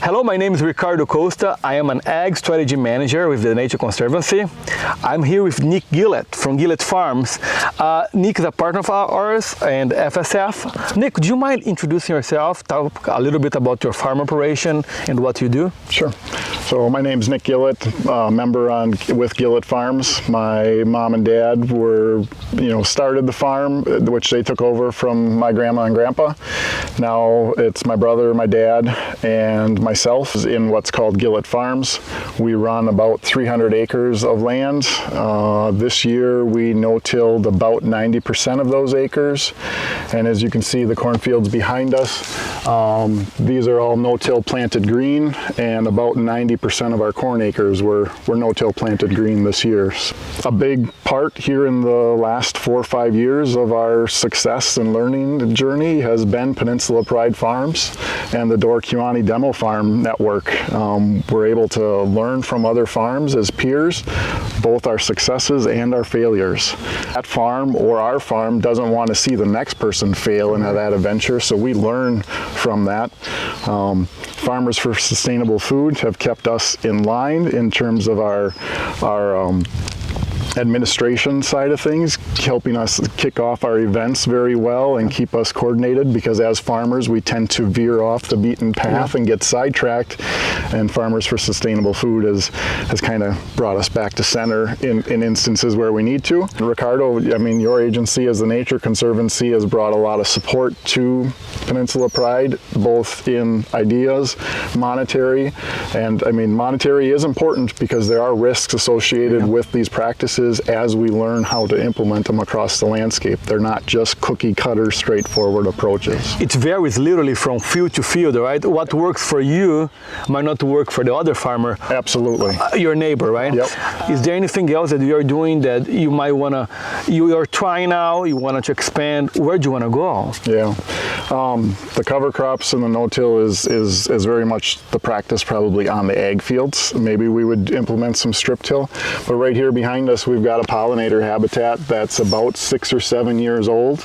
Hello, my name is Ricardo Costa. I am an Ag Strategy Manager with the Nature Conservancy. I'm here with Nick Guilette from Guilette Farms. Nick is a partner of ours and FSF. Nick, do you mind introducing yourself? Talk a little bit about your farm operation and what you do? Sure. So my name's Nick Guilette, member with Guilette Farms. My mom and dad were, started the farm, which they took over from my grandma and grandpa. Now it's my brother, my dad, and myself in what's called Guilette Farms. We run about 300 acres of land. This year we no-tilled about 90% of those acres. And as you can see, the cornfields behind us, these are all no-till planted green, and about 90% of our corn acres were no-till planted green this year. A big part here in the last 4 or 5 years of our success and learning journey has been Peninsula Pride Farms and the Kewaunee Demo Farm Network. We're able to learn from other farms as peers, both our successes and our failures. That farm or our farm doesn't want to see the next person fail in that adventure, so we learn from that. Farmers for Sustainable Food have kept us in line in terms of our administration side of things, helping us kick off our events very well and keep us coordinated, because as farmers we tend to veer off the beaten path and get sidetracked, and Farmers for Sustainable Food has kind of brought us back to center in instances where we need to. Ricardo, your agency as the Nature Conservancy has brought a lot of support to Peninsula Pride, both in ideas, monetary, and monetary is important because there are risks associated with these practices as we learn how to implement them across the landscape. They're not just cookie cutter, straightforward approaches. It varies literally from field to field, right? What works for you might not work for the other farmer. Absolutely. Your neighbor, right? Yep. Is there anything else that you're doing that you might want to, you're trying now, you want to expand? Where do you want to go? Yeah. The cover crops and the no-till is very much the practice probably on the ag fields. Maybe we would implement some strip till, but right here behind us we've got a pollinator habitat that's about 6 or 7 years old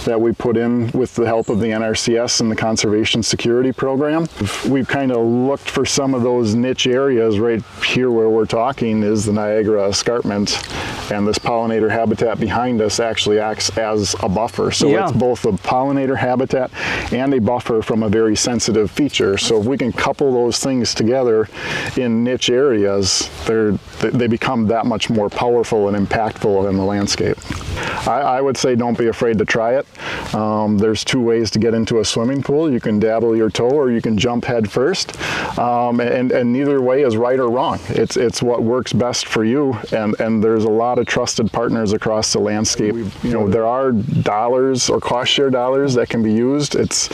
that we put in with the help of the NRCS and the Conservation Security Program. We've kind of looked for some of those niche areas. Right here where we're talking is the Niagara Escarpment, and this pollinator habitat behind us actually acts as a buffer. So it's both a pollinator habitat and a buffer from a very sensitive feature. So if we can couple those things together in niche areas, they become that much more powerful and impactful in the landscape. I would say don't be afraid to try it. There's 2 ways to get into a swimming pool. You can dabble your toe or you can jump head first. And neither way is right or wrong. It's what works best for you, and there's a lot of trusted partners across the landscape. There are dollars or cost share dollars that can be used. It's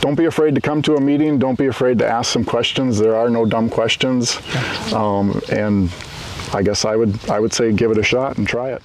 don't be afraid to come to a meeting. Don't be afraid to ask some questions. There are no dumb questions. And I guess I would say give it a shot and try it.